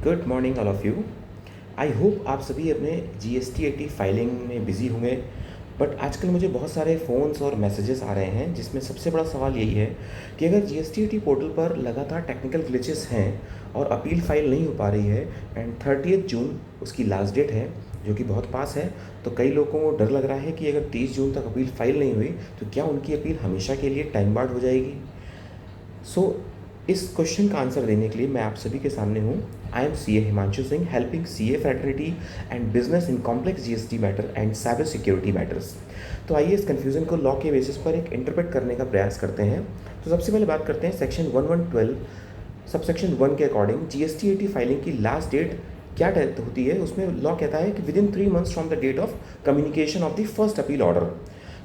Good morning all of you. I hope आप सभी अपने GST 80 फाइलिंग में बिज़ी होंगे। बट आजकल मुझे बहुत सारे फ़ोन्स और मैसेजेस आ रहे हैं जिसमें सबसे बड़ा सवाल यही है कि अगर GST 80 पोर्टल पर लगातार टेक्निकल ग्लिचेस हैं और अपील फ़ाइल नहीं हो पा रही है एंड 30 जून उसकी लास्ट डेट है जो कि बहुत पास है, तो कई लोगों को डर लग रहा है कि अगर 30 जून तक अपील फ़ाइल नहीं हुई तो क्या उनकी अपील हमेशा के लिए टाइम बार्ड हो जाएगी। सो इस क्वेश्चन का आंसर देने के लिए मैं आप सभी के सामने हूँ। I am CA Himanshu Singh, helping CA fraternity and business in complex GST matter and cyber security matters. तो आइए इस कन्फ्यूज़न को लॉ के बेसिस पर एक इंटरप्रेट करने का प्रयास करते हैं। तो सबसे पहले बात करते हैं सेक्शन 1112 सबसेक्शन 1 के अकॉर्डिंग GST 80 फाइलिंग की लास्ट डेट क्या डेट होती है। उसमें लॉ कहता है कि within 3 months from the date of communication of the first appeal order.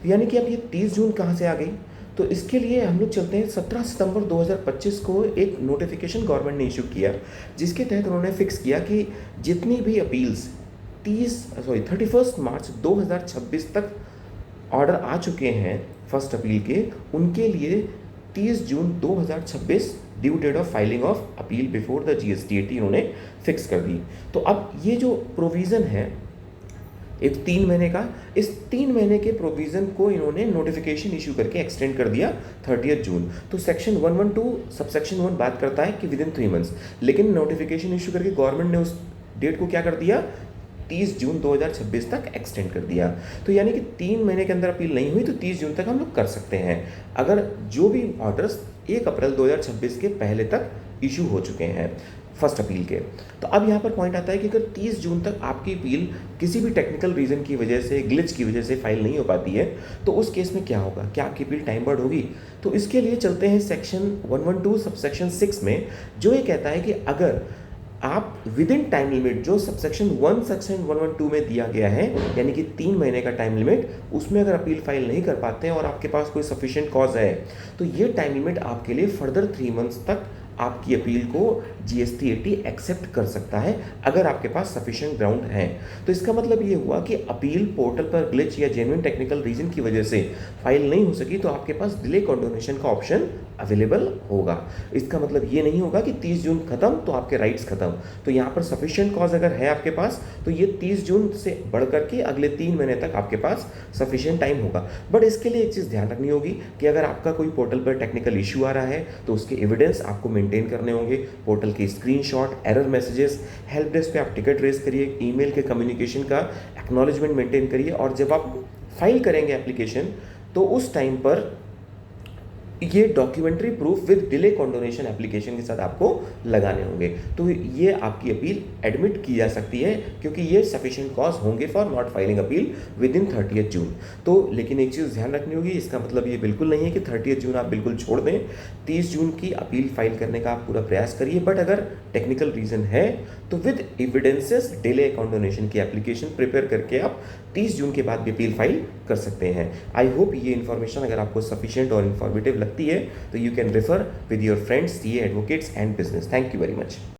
यानी कि अब ये 30 जून कहाँ से आ गई, तो इसके लिए हम लोग चलते हैं 17 सितंबर 2025 को एक नोटिफिकेशन गवर्नमेंट ने इशू किया जिसके तहत उन्होंने फिक्स किया कि जितनी भी अपील्स 31 मार्च 2026 तक ऑर्डर आ चुके हैं फर्स्ट अपील के, उनके लिए 30 June 2026 due date of filing of appeal before the GST 80 उन्होंने फिक्स कर दी। तो अब ये जो प्रोविज़न है एक 3 महीने का, इस 3 महीने के प्रोविज़न को इन्होंने नोटिफिकेशन इशू करके एक्सटेंड कर दिया 30 जून। तो सेक्शन 112 सबसेक्शन 1 बात करता है कि विदिन 3 मंथ्स, लेकिन नोटिफिकेशन इशू करके गवर्नमेंट ने उस डेट को क्या कर दिया, 30 जून 2026 तक एक्सटेंड कर दिया। तो यानी कि 3 महीने के अंदर अपील नहीं हुई तो 30 जून तक हम लोग कर सकते हैं अगर जो भी ऑर्डर्स 1 अप्रैल 2026 के पहले तक इशू हो चुके हैं फर्स्ट अपील के। तो अब यहाँ पर पॉइंट आता है कि अगर 30 जून तक आपकी अपील किसी भी टेक्निकल रीज़न की वजह से, ग्लिच की वजह से फाइल नहीं हो पाती है, तो उस केस में क्या होगा, क्या आपकी अपील टाइम बाउंड होगी। तो इसके लिए चलते हैं सेक्शन 112 सबसेक्शन 6 में, जो ये कहता है कि अगर आप विद इन टाइम लिमिट जो सबसेक्शन 1 सेक्शन 112 में दिया गया है, यानी कि 3 महीने का टाइम लिमिट, उसमें अगर अपील फाइल नहीं कर पाते हैं और आपके पास कोई सफिशिएंट कॉज है, तो ये टाइम लिमिट आपके लिए फर्दर 3 मंथ्स तक आपकी अपील को GST 80 एक्सेप्ट कर सकता है अगर आपके पास सफिशिएंट ग्राउंड है। तो इसका मतलब ये हुआ कि अपील पोर्टल पर ग्लिच या जेन्युइन टेक्निकल रीजन की वजह से फाइल नहीं हो सकी तो आपके पास डिले कंडोनेशन का ऑप्शन अवेलेबल होगा। इसका मतलब ये नहीं होगा कि 30 जून खत्म तो आपके राइट्स खत्म। तो यहाँ पर सफिशिएंट कॉज अगर है आपके पास तो ये 30 जून से बढ़ करके अगले 3 महीने तक आपके पास सफिशिएंट टाइम होगा। बट इसके लिए एक चीज़ ध्यान रखनी होगी कि अगर आपका कोई पोर्टल पर टेक्निकल इशू आ रहा है तो उसके एविडेंस आपको मेंटेन करने होंगे। पोर्टल के screenshot, error messages, help desk पे आप टिकट रेज करिए, ईमेल के कम्युनिकेशन का एक्नॉलेजमेंट मेंटेन करिए, और जब आप फाइल करेंगे एप्लीकेशन तो उस टाइम पर ये documentary proof with delay condonation application के साथ आपको लगाने होंगे। तो ये आपकी अपील एडमिट की जा सकती है क्योंकि ये सफिशिएंट कॉज होंगे for not filing appeal with in 30 जून। तो लेकिन एक चीज़ ध्यान रखनी होगी, इसका मतलब ये बिल्कुल नहीं है कि 30 जून आप बिल्कुल छोड़ दें। 30 जून की अपील फाइल करने का आप पूरा प्रयास करिए, बट अगर टेक्निकल रीज़न है तो विद एविडेंसेस डिले कंडोनेशन की एप्लीकेशन प्रिपेयर करके आप 30 जून के बाद भी अपील फाइल कर सकते हैं। आई होप ये इन्फॉर्मेशन अगर आपको सफिशिएंट और इन्फॉर्मेटिव लगती है तो you can refer with your friends, CA advocates and business. Thank you very much.